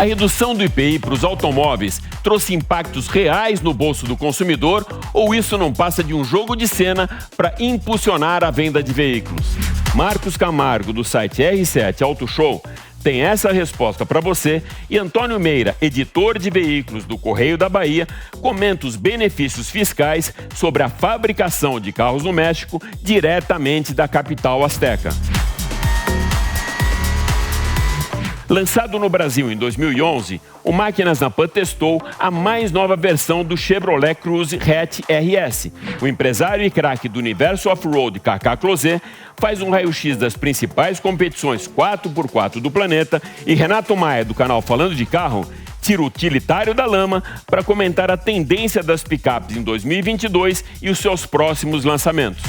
A redução do IPI para os automóveis trouxe impactos reais no bolso do consumidor ou isso não passa de um jogo de cena para impulsionar a venda de veículos? Marcos Camargo, do site R7 Auto Show, tem essa resposta para você e Antônio Meira, editor de veículos do Correio da Bahia, comenta os benefícios fiscais sobre a fabricação de carros no México diretamente da capital azteca. Lançado no Brasil em 2011, o Máquinas na Pan testou a mais nova versão do Chevrolet Cruze Hatch RS. O empresário e craque do universo off-road Kaká Closet faz um raio-x das principais competições 4x4 do planeta e Renato Maia, do canal Falando de Carro, tira o utilitário da lama para comentar a tendência das picapes em 2022 e os seus próximos lançamentos.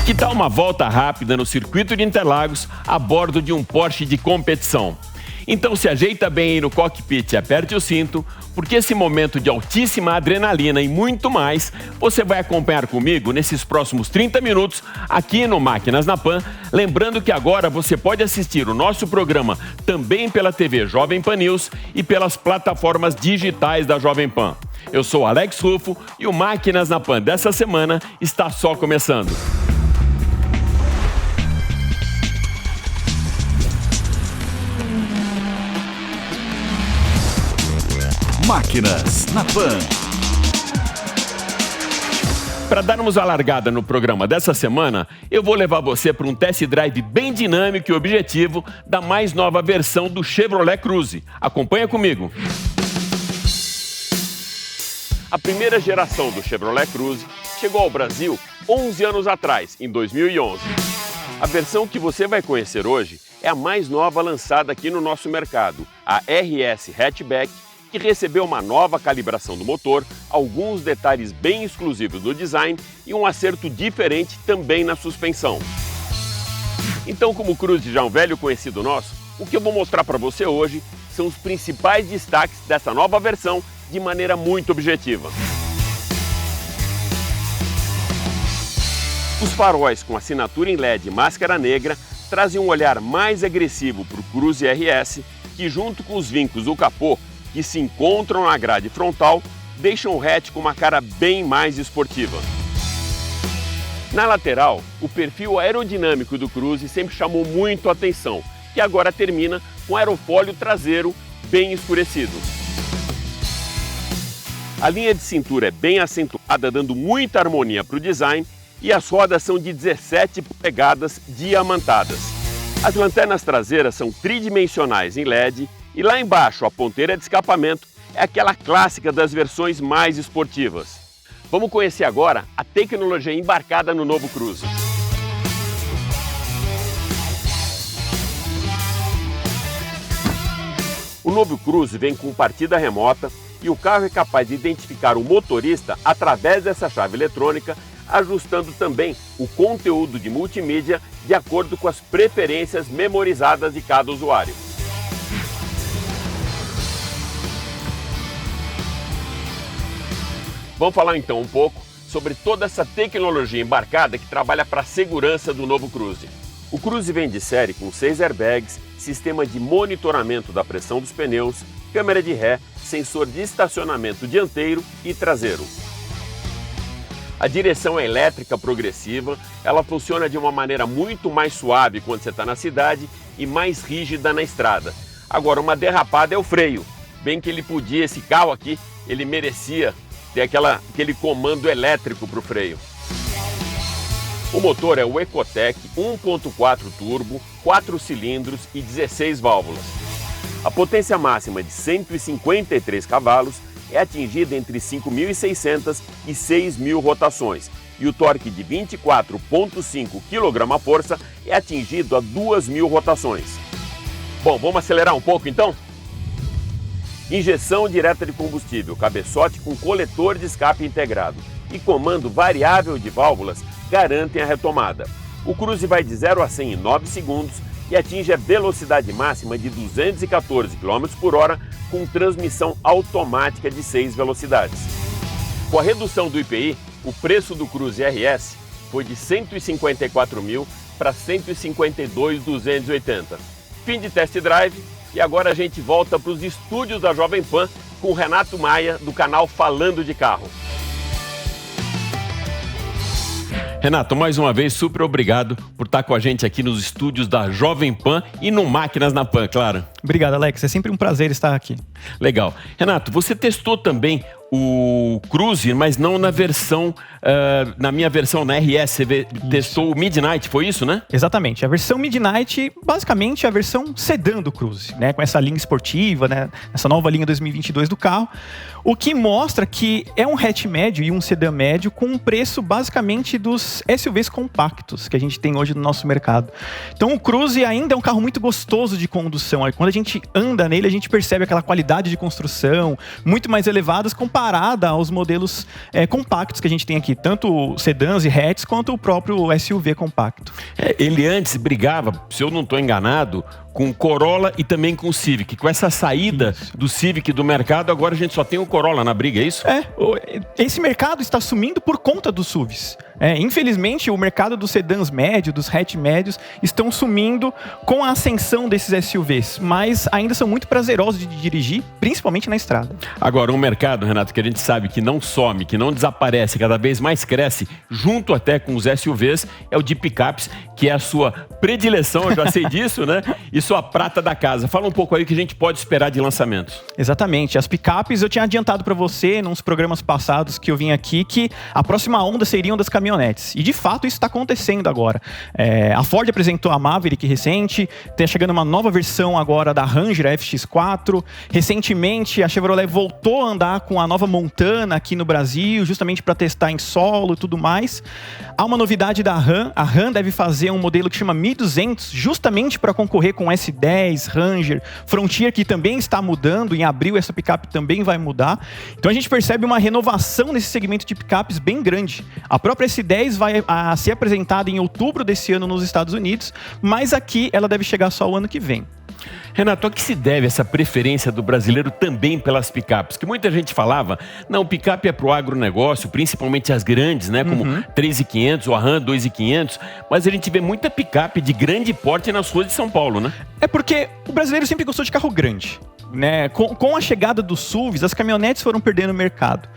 Que tal uma volta rápida no circuito de Interlagos a bordo de um Porsche de competição? Então se ajeita bem aí no cockpit e aperte o cinto, porque esse momento de altíssima adrenalina e muito mais, você vai acompanhar comigo nesses próximos 30 minutos aqui no Máquinas na Pan. Lembrando que agora você pode assistir o nosso programa também pela TV Jovem Pan News e pelas plataformas digitais da Jovem Pan. Eu sou Alex Rufo e o Máquinas na Pan dessa semana está só começando. Máquinas na Pan. Para darmos a largada no programa dessa semana, eu vou levar você para um test drive bem dinâmico e objetivo da mais nova versão do Chevrolet Cruze. Acompanha comigo. A primeira geração do Chevrolet Cruze chegou ao Brasil 11 anos atrás, em 2011. A versão que você vai conhecer hoje é a mais nova lançada aqui no nosso mercado, a RS Hatchback, que recebeu uma nova calibração do motor, alguns detalhes bem exclusivos do design e um acerto diferente também na suspensão. Então, como o Cruze já é um velho conhecido nosso, o que eu vou mostrar para você hoje são os principais destaques dessa nova versão de maneira muito objetiva. Os faróis com assinatura em LED e máscara negra trazem um olhar mais agressivo para o Cruze RS, que junto com os vincos do capô que se encontram na grade frontal, deixam o hatch com uma cara bem mais esportiva. Na lateral, o perfil aerodinâmico do Cruze sempre chamou muito a atenção, que agora termina com aerofólio traseiro bem escurecido. A linha de cintura é bem acentuada, dando muita harmonia para o design, e as rodas são de 17 polegadas diamantadas. As lanternas traseiras são tridimensionais em LED, e lá embaixo, a ponteira de escapamento é aquela clássica das versões mais esportivas. Vamos conhecer agora a tecnologia embarcada no novo Cruze. O novo Cruze vem com partida remota e o carro é capaz de identificar o motorista através dessa chave eletrônica, ajustando também o conteúdo de multimídia de acordo com as preferências memorizadas de cada usuário. Vamos falar então um pouco sobre toda essa tecnologia embarcada que trabalha para a segurança do novo Cruze. O Cruze vem de série com 6 airbags, sistema de monitoramento da pressão dos pneus, câmera de ré, sensor de estacionamento dianteiro e traseiro. A direção é elétrica progressiva, ela funciona de uma maneira muito mais suave quando você está na cidade e mais rígida na estrada. Agora, uma derrapada é o freio, bem que ele podia, esse carro aqui, ele merecia ter aquele comando elétrico para o freio. O motor é o Ecotec 1.4 turbo, 4 cilindros e 16 válvulas. A potência máxima de 153 cavalos é atingida entre 5.600 e 6.000 rotações e o torque de 24,5 kgf é atingido a 2.000 rotações. Bom, vamos acelerar um pouco então? Injeção direta de combustível, cabeçote com coletor de escape integrado e comando variável de válvulas garantem a retomada. O Cruze vai de 0 a 100 em 9 segundos e atinge a velocidade máxima de 214 km por hora com transmissão automática de 6 velocidades. Com a redução do IPI, o preço do Cruze RS foi de R$ 154.000 para R$ 152.280. Fim de test drive e agora a gente volta para os estúdios da Jovem Pan com o Renato Maia, do canal Falando de Carro. Renato, mais uma vez, super obrigado por estar com a gente aqui nos estúdios da Jovem Pan e no Máquinas na Pan, claro. Obrigado, Alex. É sempre um prazer estar aqui. Legal. Renato, você testou também o Cruze, mas não na versão, na minha versão, na RS, você testou o Midnight, foi isso, né? Exatamente. A versão Midnight, basicamente, é a versão sedã do Cruze, né? Com essa linha esportiva, né? Essa nova linha 2022 do carro. O que mostra que é um hatch médio e um sedã médio com um preço, basicamente, dos SUVs compactos que a gente tem hoje no nosso mercado. Então, o Cruze ainda é um carro muito gostoso de condução. Quando a gente anda nele, a gente percebe aquela qualidade de construção muito mais elevadas comparada aos modelos compactos que a gente tem aqui, tanto sedãs e hatches quanto o próprio SUV compacto. Ele antes brigava, se eu não estou enganado, com o Corolla e também com o Civic. Com essa saída do Civic do mercado, agora a gente só tem o Corolla na briga, é isso? Esse mercado está sumindo por conta dos SUVs. Infelizmente, o mercado dos sedãs médios, dos hatch médios, estão sumindo com a ascensão desses SUVs, mas ainda são muito prazerosos de dirigir, principalmente na estrada. Agora, um mercado, Renato, que a gente sabe que não some, que não desaparece, cada vez mais cresce, junto até com os SUVs, é o de picapes, que é a sua predileção, eu já sei disso, né? E sua prata da casa. Fala um pouco aí o que a gente pode esperar de lançamentos. Exatamente. As picapes, eu tinha adiantado para você, nos programas passados que eu vim aqui, que a próxima onda seriam das caminhonetes. E, de fato, isso está acontecendo agora. A Ford apresentou a Maverick recente, está chegando uma nova versão agora da Ranger, a FX4. Recentemente, a Chevrolet voltou a andar com a nova Montana aqui no Brasil, justamente para testar em solo e tudo mais. Há uma novidade da Ram. A Ram deve fazer um modelo que chama 1200, justamente para concorrer com S10, Ranger, Frontier, que também está mudando. Em abril, essa picape também vai mudar. Então, a gente percebe uma renovação nesse segmento de picapes bem grande. A própria S10 vai ser apresentada em outubro desse ano nos Estados Unidos, mas aqui ela deve chegar só o ano que vem. Renato, a que se deve essa preferência do brasileiro também pelas picapes? Que muita gente falava, não, picape é para o agronegócio, principalmente as grandes, né? Como 3.500 ou a Ram 2.500, mas a gente vê muita picape de grande porte nas ruas de São Paulo, né? É porque o brasileiro sempre gostou de carro grande, né? Com a chegada dos SUVs, as caminhonetes foram perdendo mercado.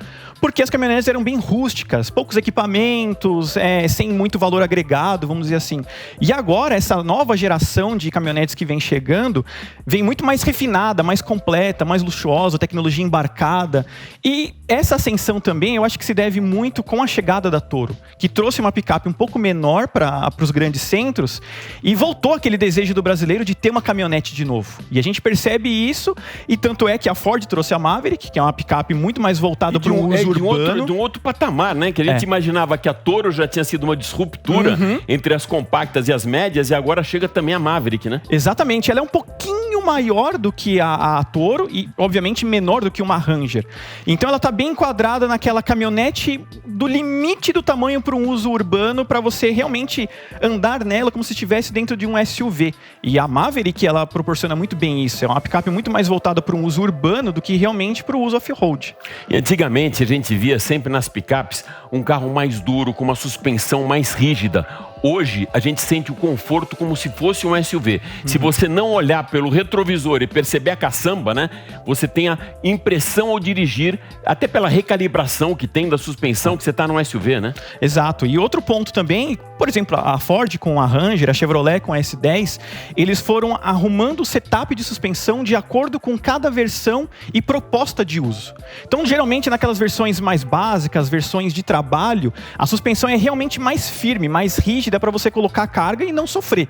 Porque as caminhonetes eram bem rústicas, poucos equipamentos, sem muito valor agregado, vamos dizer assim. E agora, essa nova geração de caminhonetes que vem chegando, vem muito mais refinada, mais completa, mais luxuosa, tecnologia embarcada. E essa ascensão também, eu acho que se deve muito com a chegada da Toro, que trouxe uma picape um pouco menor para os grandes centros e voltou aquele desejo do brasileiro de ter uma caminhonete de novo. E a gente percebe isso, e tanto é que a Ford trouxe a Maverick, que é uma picape muito mais voltada para o uso urbano. De um outro patamar, né? Que a gente imaginava que a Toro já tinha sido uma disruptura entre as compactas e as médias, e agora chega também a Maverick, né? Exatamente. Ela é um pouquinho maior do que a Toro e, obviamente, menor do que uma Ranger. Então, ela está bem enquadrada naquela caminhonete do limite do tamanho para um uso urbano, para você realmente andar nela como se estivesse dentro de um SUV. E a Maverick, ela proporciona muito bem isso. É uma picape muito mais voltada para um uso urbano do que realmente para o uso off-road. E antigamente, a gente via sempre nas picapes um carro mais duro, com uma suspensão mais rígida. Hoje, a gente sente o conforto como se fosse um SUV. Se você não olhar pelo retrovisor e perceber a caçamba, né? Você tem a impressão ao dirigir, até pela recalibração que tem da suspensão, que você está num SUV, né? Exato. E outro ponto também, por exemplo, a Ford com a Ranger, a Chevrolet com a S10, eles foram arrumando o setup de suspensão de acordo com cada versão e proposta de uso. Então, geralmente, naquelas versões mais básicas, versões de trabalho, a suspensão é realmente mais firme, mais rígida, para você colocar a carga e não sofrer.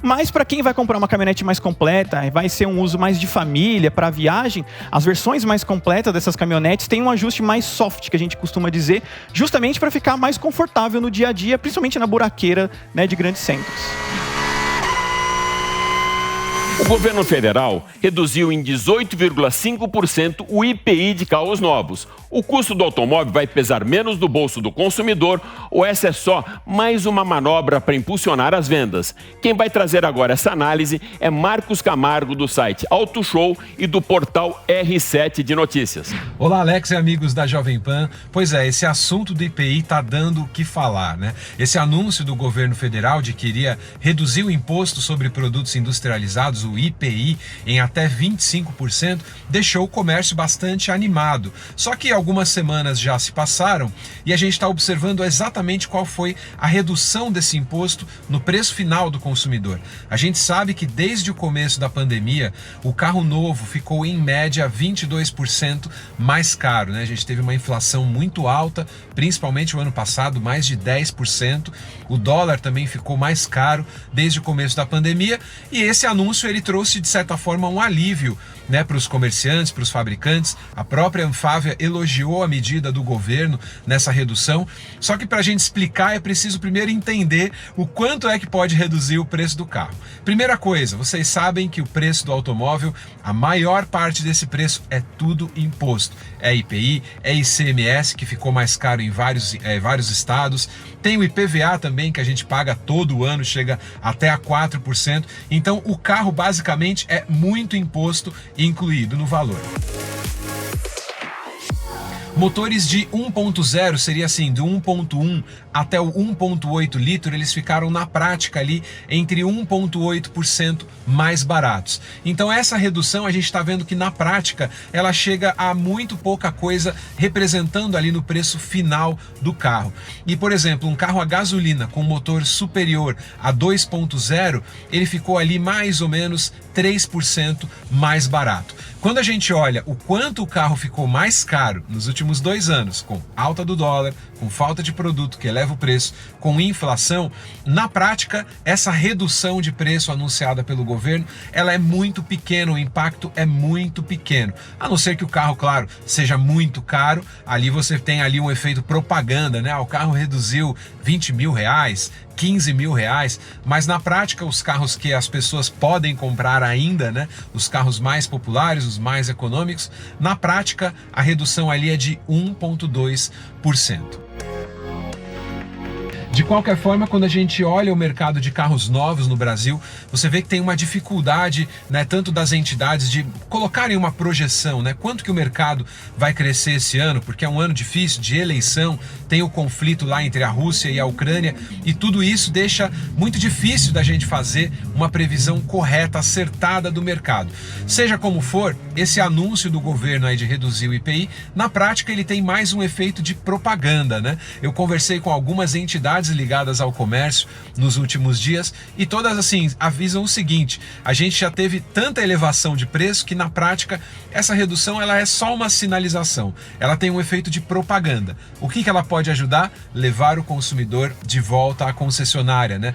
Mas para quem vai comprar uma caminhonete mais completa, vai ser um uso mais de família, para viagem, as versões mais completas dessas caminhonetes têm um ajuste mais soft, que a gente costuma dizer, justamente para ficar mais confortável no dia a dia, principalmente na buraqueira, né, de grandes centros. O governo federal reduziu em 18,5% o IPI de carros novos, O custo do automóvel vai pesar menos no bolso do consumidor ou essa é só mais uma manobra para impulsionar as vendas? Quem vai trazer agora essa análise é Marcos Camargo, do site Auto Show e do portal R7 de Notícias. Olá, Alex e amigos da Jovem Pan. Pois é, esse assunto do IPI está dando o que falar, né? Esse anúncio do governo federal de que iria reduzir o imposto sobre produtos industrializados, o IPI, em até 25%, deixou o comércio bastante animado. Só que algumas semanas já se passaram e a gente está observando exatamente qual foi a redução desse imposto no preço final do consumidor. A gente sabe que desde o começo da pandemia, o carro novo ficou em média 22% mais caro, né? A gente teve uma inflação muito alta, principalmente o ano passado, mais de 10%. O dólar também ficou mais caro desde o começo da pandemia e esse anúncio ele trouxe de certa forma um alívio, né, para os comerciantes, para os fabricantes. A própria Anfávia elogiou a medida do governo nessa redução. Só que para a gente explicar é preciso primeiro entender o quanto é que pode reduzir o preço do carro. Primeira coisa, vocês sabem que o preço do automóvel, a maior parte desse preço é tudo imposto. É IPI, é ICMS, que ficou mais caro em vários estados. Tem o IPVA também, que a gente paga todo ano, chega até a 4%. Então o carro basicamente é muito imposto incluído no valor. Motores de 1.0 seria assim, de 1.1 até o 1.8 litro, eles ficaram na prática ali entre 1.8% mais baratos. Então essa redução a gente está vendo que na prática ela chega a muito pouca coisa, representando ali no preço final do carro. E por exemplo, um carro a gasolina com motor superior a 2.0, ele ficou ali mais ou menos 3% mais barato. Quando a gente olha o quanto o carro ficou mais caro nos últimos 2 anos, com alta do dólar, com falta de produto que eleva o preço, com inflação, na prática, essa redução de preço anunciada pelo governo, ela é muito pequena, o impacto é muito pequeno. A não ser que o carro, claro, seja muito caro, ali você tem ali um efeito propaganda, né? O carro reduziu 20 mil reais, 15 mil reais, mas na prática os carros que as pessoas podem comprar ainda, né, os carros mais populares, os mais econômicos, na prática a redução ali é de 1,2%. De qualquer forma, quando a gente olha o mercado de carros novos no Brasil, você vê que tem uma dificuldade, né, tanto das entidades de colocarem uma projeção, né, quanto que o mercado vai crescer esse ano, porque é um ano difícil de eleição, tem o conflito lá entre a Rússia e a Ucrânia e tudo isso deixa muito difícil da gente fazer uma previsão correta, acertada do mercado. Seja como for, esse anúncio do governo aí de reduzir o IPI, na prática ele tem mais um efeito de propaganda, né? Eu conversei com algumas entidades ligadas ao comércio nos últimos dias e todas assim avisam o seguinte: a gente já teve tanta elevação de preço que na prática essa redução ela é só uma sinalização, ela tem um efeito de propaganda. O que ela pode ajudar? Levar o consumidor de volta à concessionária, né?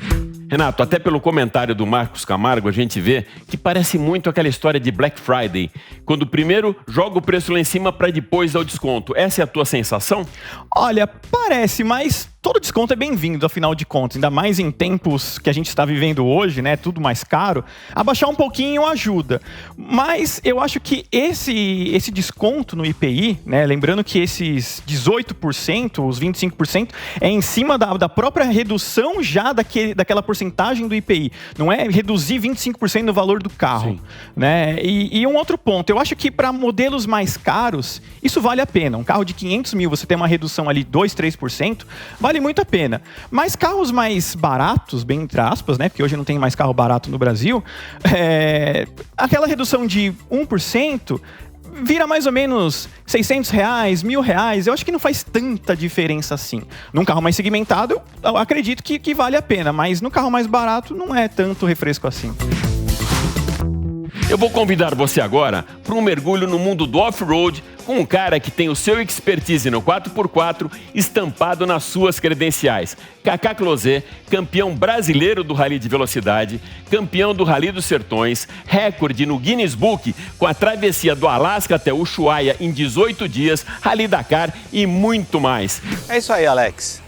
Renato, até pelo comentário do Marcos Camargo, a gente vê que parece muito aquela história de Black Friday, quando primeiro joga o preço lá em cima para depois dar o desconto. Essa é a tua sensação? Olha, parece, mas todo desconto é bem-vindo, afinal de contas, ainda mais em tempos que a gente está vivendo hoje, né, tudo mais caro, abaixar um pouquinho ajuda. Mas eu acho que esse desconto no IPI, né, lembrando que esses 18%, os 25%, é em cima da própria redução já daquela porcentagem do IPI, não é reduzir 25% no valor do carro, né? E um outro ponto, eu acho que para modelos mais caros, isso vale a pena. Um carro de 500 mil, você tem uma redução ali 2, 3%, vale muito a pena. Mas carros mais baratos, bem entre aspas, né? Porque hoje não tem mais carro barato no Brasil, aquela redução de 1% vira mais ou menos 600 reais, R$1.000. Eu acho que não faz tanta diferença assim. Num carro mais segmentado, eu acredito que vale a pena. Mas no carro mais barato, não é tanto refresco assim. Eu vou convidar você agora para um mergulho no mundo do off-road com um cara que tem o seu expertise no 4x4 estampado nas suas credenciais. Cacá Closet, campeão brasileiro do Rally de Velocidade, campeão do Rally dos Sertões, recorde no Guinness Book com a travessia do Alasca até Ushuaia em 18 dias, Rally Dakar e muito mais. É isso aí, Alex.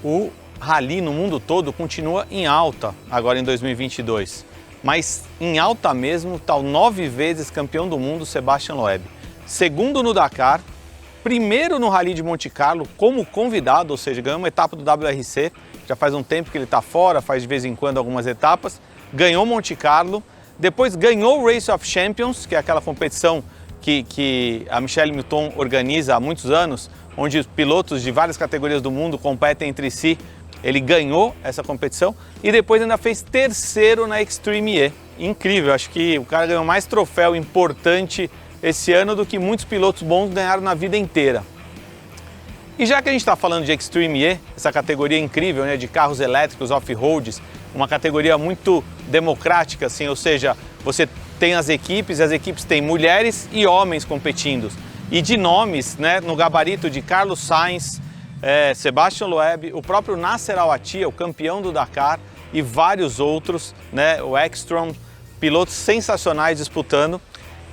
O Rally no mundo todo continua em alta agora em 2022. Mas em alta mesmo está o 9 vezes campeão do mundo Sebastian Loeb. Segundo no Dakar primeiro no Rally de Monte Carlo como convidado, ou seja, ganhou uma etapa do WRC, já faz um tempo que ele está fora, faz de vez em quando algumas etapas, ganhou Monte Carlo, depois ganhou o Race of Champions, que é aquela competição que a Michele Milton organiza há muitos anos, onde os pilotos de várias categorias do mundo competem entre si. Ele ganhou essa competição e depois ainda fez terceiro na Extreme E. Incrível, acho que o cara ganhou mais troféu importante esse ano do que muitos pilotos bons ganharam na vida inteira. E já que a gente está falando de Extreme E, essa categoria incrível, né, de carros elétricos off-roads, uma categoria muito democrática, assim, ou seja, você tem as equipes, e as equipes têm mulheres e homens competindo. E de nomes, né, no gabarito de Carlos Sainz, Sebastian Loeb, o próprio Nasser Al-Attiyah, o campeão do Dakar, e vários outros, né, o Ekstrom, pilotos sensacionais disputando,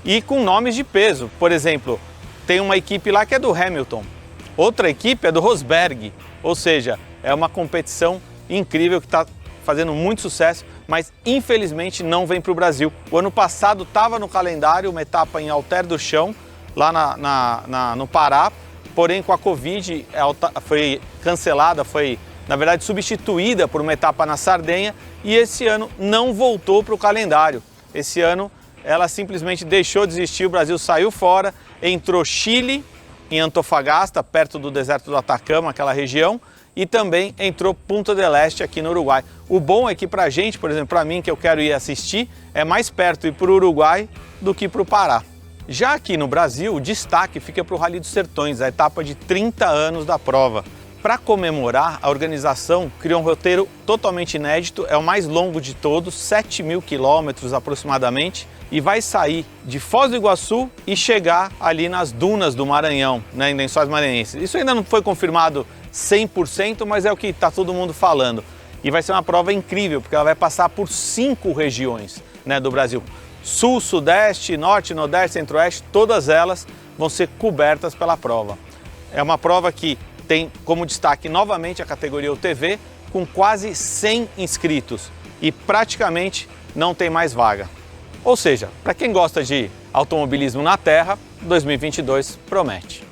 e com nomes de peso. Por exemplo, tem uma equipe lá que é do Hamilton, outra equipe é do Rosberg, ou seja, é uma competição incrível que está fazendo muito sucesso, mas infelizmente não vem para o Brasil. O ano passado estava no calendário uma etapa em Alter do Chão, lá no Pará, porém com a Covid foi cancelada, foi na verdade substituída por uma etapa na Sardenha e esse ano não voltou para o calendário. Esse ano ela simplesmente deixou de existir, o Brasil saiu fora, entrou Chile, em Antofagasta, perto do deserto do Atacama, aquela região, e também entrou Punta del Este aqui no Uruguai. O bom é que pra gente, por exemplo, pra mim que eu quero ir assistir, é mais perto ir pro Uruguai do que pro Pará. Já aqui no Brasil, o destaque fica para o Rally dos Sertões, a etapa de 30 anos da prova. Para comemorar, a organização criou um roteiro totalmente inédito, é o mais longo de todos, 7.000 quilômetros aproximadamente, e vai sair de Foz do Iguaçu e chegar ali nas dunas do Maranhão, né, em Lençóis Maranhenses. Isso ainda não foi confirmado 100%, mas é o que está todo mundo falando. E vai ser uma prova incrível, porque ela vai passar por 5 regiões, né, do Brasil. Sul, Sudeste, Norte, Nordeste, Centro-Oeste, todas elas vão ser cobertas pela prova. É uma prova que tem como destaque novamente a categoria UTV, com quase 100 inscritos e praticamente não tem mais vaga. Ou seja, para quem gosta de automobilismo na terra, 2022 promete.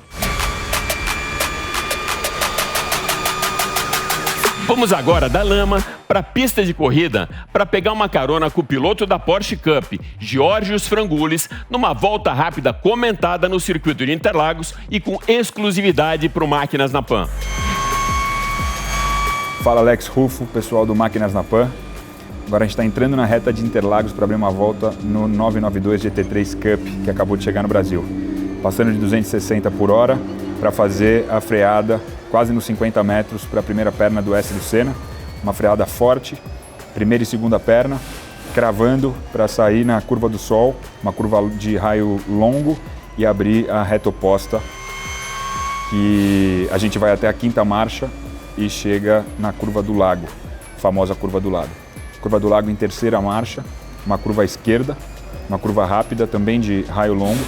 Vamos agora da lama para a pista de corrida para pegar uma carona com o piloto da Porsche Cup, Georgios Frangoulis, numa volta rápida comentada no circuito de Interlagos e com exclusividade para o Máquinas na Pan. Fala Alex Rufo, pessoal do Máquinas na Pan. Agora a gente está entrando na reta de Interlagos para abrir uma volta no 992 GT3 Cup, que acabou de chegar no Brasil. Passando de 260 por hora para fazer a freada quase nos 50 metros para a primeira perna do S do Senna. Uma freada forte, primeira e segunda perna, cravando para sair na curva do Sol, uma curva de raio longo e abrir a reta oposta, que a gente vai até a quinta marcha e chega na curva do Lago, famosa curva do Lago. Curva do Lago em terceira marcha, uma curva à esquerda, uma curva rápida também de raio longo,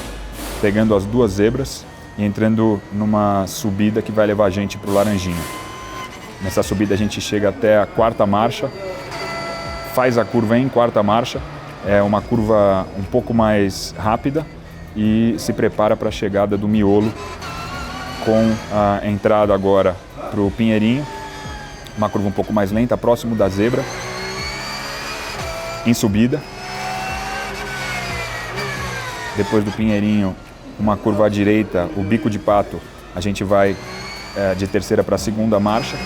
pegando as duas zebras e entrando numa subida que vai levar a gente para o Laranjinha. Nessa subida a gente chega até a quarta marcha, faz a curva em quarta marcha, é uma curva um pouco mais rápida e se prepara para a chegada do miolo com a entrada agora para o Pinheirinho, uma curva um pouco mais lenta, próximo da zebra, em subida. Depois do Pinheirinho, uma curva à direita, o Bico de Pato, a gente vai de terceira para a segunda marcha,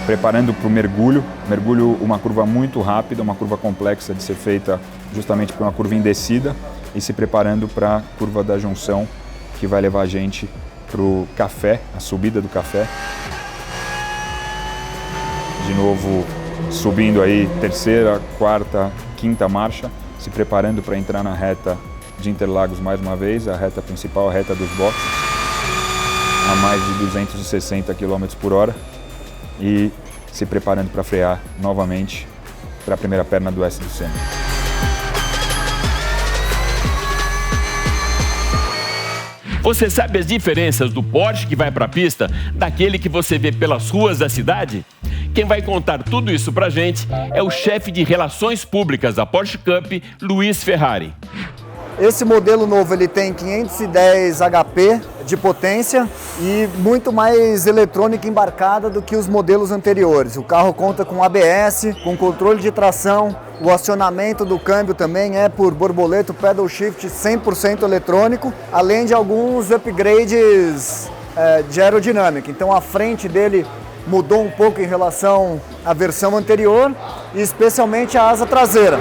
preparando para o mergulho. Mergulho, uma curva muito rápida, uma curva complexa de ser feita justamente por uma curva em descida e se preparando para a curva da junção, que vai levar a gente para o Café, a subida do Café. De novo, subindo aí terceira, quarta, quinta marcha, se preparando para entrar na reta de Interlagos mais uma vez, a reta principal, a reta dos boxes, a mais de 260 km por hora e se preparando para frear novamente para a primeira perna do S do Senna. Você sabe as diferenças do Porsche que vai para a pista daquele que você vê pelas ruas da cidade? Quem vai contar tudo isso pra gente é o chefe de Relações Públicas da Porsche Cup, Luiz Ferrari. Esse modelo novo ele tem 510 HP, de potência e muito mais eletrônica embarcada do que os modelos anteriores. O carro conta com ABS, com controle de tração, o acionamento do câmbio também é por borboleta, pedal shift 100% eletrônico, além de alguns upgrades de aerodinâmica. Então a frente dele mudou um pouco em relação à versão anterior e especialmente a asa traseira.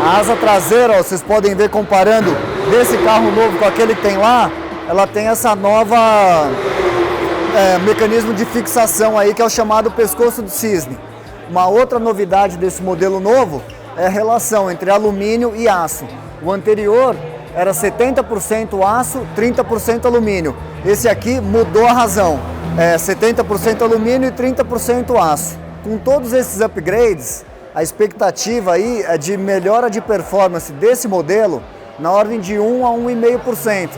A asa traseira, ó, vocês podem ver comparando desse carro novo com aquele que tem lá, ela tem essa nova mecanismo de fixação aí que é o chamado pescoço do cisne. Uma outra novidade desse modelo novo é a relação entre alumínio e aço. O anterior era 70% aço, 30% alumínio. Esse aqui mudou a razão, 70% alumínio e 30% aço. Com todos esses upgrades, a expectativa aí é de melhora de performance desse modelo na ordem de 1 a 1,5%.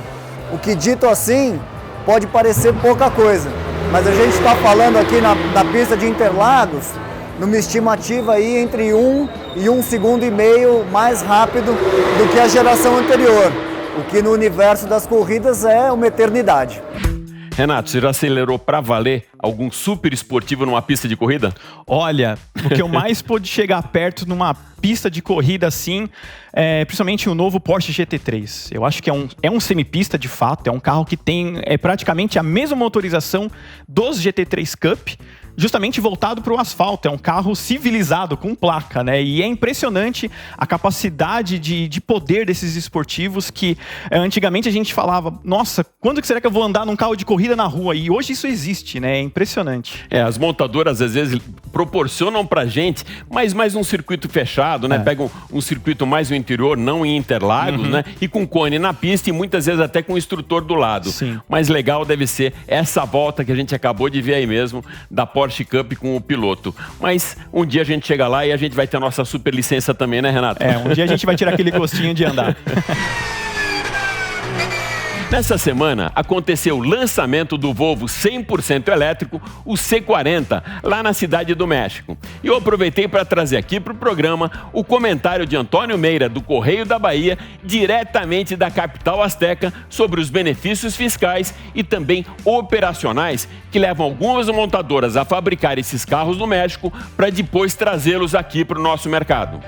O que dito assim pode parecer pouca coisa, mas a gente está falando aqui na pista de Interlagos numa estimativa aí entre 1 e 1,5 segundo mais rápido do que a geração anterior, o que no universo das corridas é uma eternidade. Renato, você já acelerou para valer algum super esportivo numa pista de corrida? Olha, o que eu mais pude chegar perto numa pista de corrida assim, principalmente o novo Porsche GT3. Eu acho que é um semipista de fato, é um carro que tem praticamente a mesma motorização dos GT3 Cup, justamente voltado para o asfalto. É um carro civilizado, com placa, né? E é impressionante a capacidade de poder desses esportivos que antigamente a gente falava, nossa, quando que será que eu vou andar num carro de corrida na rua? E hoje isso existe, né? É impressionante. As montadoras às vezes proporcionam pra gente mais um circuito fechado, né? Pegam um circuito mais no interior, não em Interlagos, né? E com cone na pista e muitas vezes até com o instrutor do lado. Sim. Mas legal deve ser essa volta que a gente acabou de ver aí mesmo, da Porsche Cup com o piloto. Mas um dia a gente chega lá e a gente vai ter a nossa super licença também, né, Renato? Um dia a gente vai tirar aquele gostinho de andar. Nessa semana, aconteceu o lançamento do Volvo 100% elétrico, o C40, lá na Cidade do México. E eu aproveitei para trazer aqui para o programa o comentário de Antônio Meira, do Correio da Bahia, diretamente da capital azteca, sobre os benefícios fiscais e também operacionais que levam algumas montadoras a fabricar esses carros no México para depois trazê-los aqui para o nosso mercado.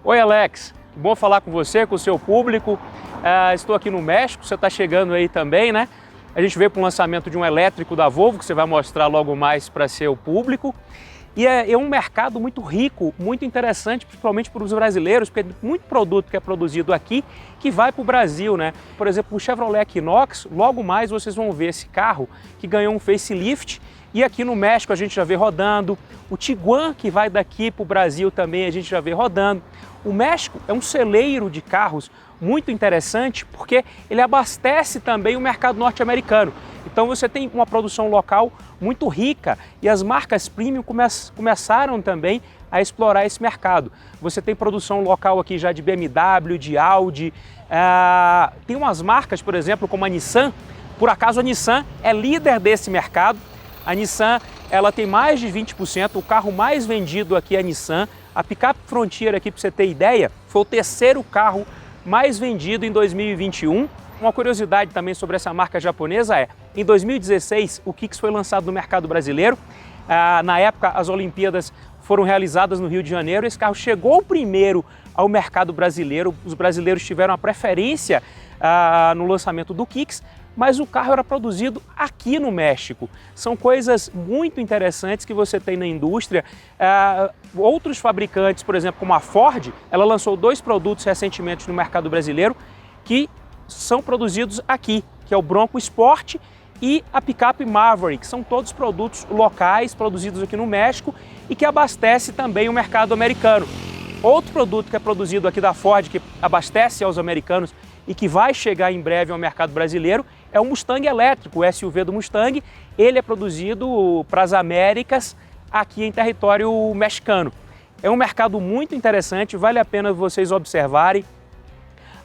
Oi, Alex. Bom falar com você, com o seu público. Estou aqui no México, você está chegando aí também, né? A gente veio para o lançamento de um elétrico da Volvo, que você vai mostrar logo mais para seu público. E é um mercado muito rico, muito interessante, principalmente para os brasileiros, porque tem muito produto que é produzido aqui que vai para o Brasil, né? Por exemplo, o Chevrolet Equinox, logo mais vocês vão ver esse carro que ganhou um facelift. E aqui no México a gente já vê rodando. O Tiguan, que vai daqui para o Brasil também, a gente já vê rodando. O México é um celeiro de carros muito interessante porque ele abastece também o mercado norte-americano. Então você tem uma produção local muito rica e as marcas premium começaram também a explorar esse mercado. Você tem produção local aqui já de BMW, de Audi, tem umas marcas, por exemplo, como a Nissan. Por acaso a Nissan é líder desse mercado. A Nissan, ela tem mais de 20%, o carro mais vendido aqui é a Nissan. A picape Frontier aqui, para você ter ideia, foi o terceiro carro mais vendido em 2021. Uma curiosidade também sobre essa marca japonesa é, em 2016, o Kicks foi lançado no mercado brasileiro. Na época, as Olimpíadas foram realizadas no Rio de Janeiro. Esse carro chegou primeiro ao mercado brasileiro. Os brasileiros tiveram a preferência no lançamento do Kicks, mas o carro era produzido aqui no México. São coisas muito interessantes que você tem na indústria. Outros fabricantes, por exemplo, como a Ford, ela lançou 2 produtos recentemente no mercado brasileiro que são produzidos aqui, que é o Bronco Sport e a picape Maverick. São todos produtos locais, produzidos aqui no México e que abastece também o mercado americano. Outro produto que é produzido aqui da Ford, que abastece aos americanos e que vai chegar em breve ao mercado brasileiro, é o Mustang elétrico, o SUV do Mustang. Ele é produzido para as Américas, aqui em território mexicano. É um mercado muito interessante, vale a pena vocês observarem.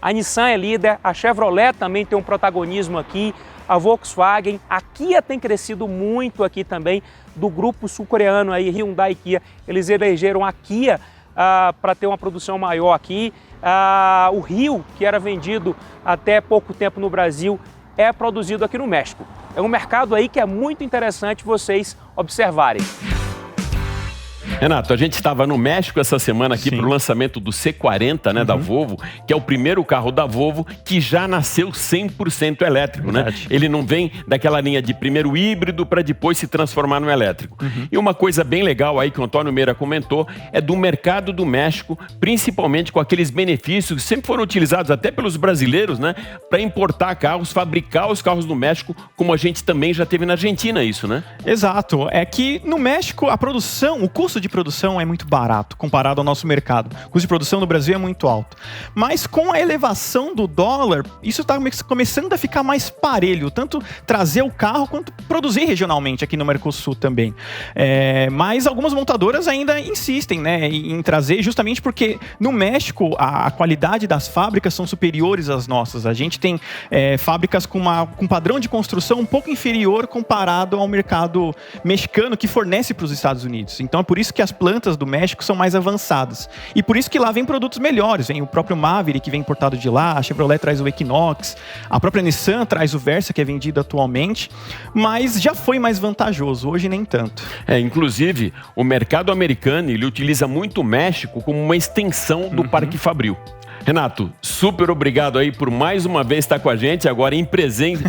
A Nissan é líder, a Chevrolet também tem um protagonismo aqui, a Volkswagen, a Kia tem crescido muito aqui também, do grupo sul-coreano aí, Hyundai e Kia. Eles elegeram a Kia para ter uma produção maior aqui. O Rio, que era vendido até pouco tempo no Brasil, é produzido aqui no México. É um mercado aí que é muito interessante vocês observarem. Renato, a gente estava no México essa semana aqui para o lançamento do C40, né, da Volvo, que é o primeiro carro da Volvo que já nasceu 100% elétrico, né? Ele não vem daquela linha de primeiro híbrido para depois se transformar no elétrico. E uma coisa bem legal aí que o Antônio Meira comentou é do mercado do México, principalmente com aqueles benefícios que sempre foram utilizados até pelos brasileiros, né, para importar carros, fabricar os carros no México, como a gente também já teve na Argentina isso, né? Exato. É que no México a produção, o custo de produção é muito barato comparado ao nosso mercado. O custo de produção no Brasil é muito alto. Mas com a elevação do dólar, isso está começando a ficar mais parelho, tanto trazer o carro quanto produzir regionalmente aqui no Mercosul também. Mas algumas montadoras ainda insistem, né, em trazer, justamente porque no México a qualidade das fábricas são superiores às nossas. A gente tem fábricas com padrão de construção um pouco inferior comparado ao mercado mexicano que fornece para os Estados Unidos. Então é por isso que as plantas do México são mais avançadas. E por isso que lá vem produtos melhores. Vem o próprio Maverick, que vem importado de lá, a Chevrolet traz o Equinox, a própria Nissan traz o Versa, que é vendido atualmente, mas já foi mais vantajoso, hoje nem tanto. Inclusive, o mercado americano ele utiliza muito o México como uma extensão do Parque Fabril. Renato, super obrigado aí por mais uma vez estar com a gente, agora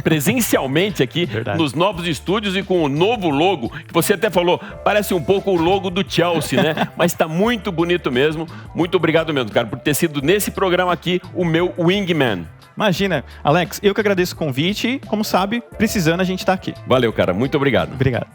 presencialmente aqui nos novos estúdios e com o novo logo, que você até falou, parece um pouco o logo do Chelsea, né? Mas está muito bonito mesmo. Muito obrigado mesmo, cara, por ter sido nesse programa aqui o meu Wingman. Imagina, Alex, eu que agradeço o convite. Como sabe, precisando a gente está aqui. Valeu, cara, muito obrigado. Obrigado.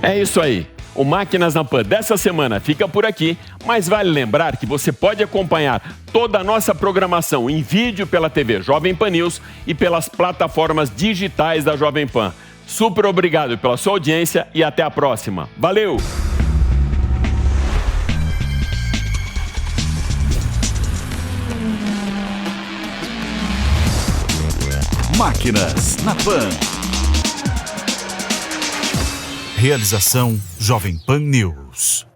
É isso aí. O Máquinas na Pan dessa semana fica por aqui, mas vale lembrar que você pode acompanhar toda a nossa programação em vídeo pela TV Jovem Pan News e pelas plataformas digitais da Jovem Pan. Super obrigado pela sua audiência e até a próxima. Valeu! Máquinas na Pan. Realização Jovem Pan News.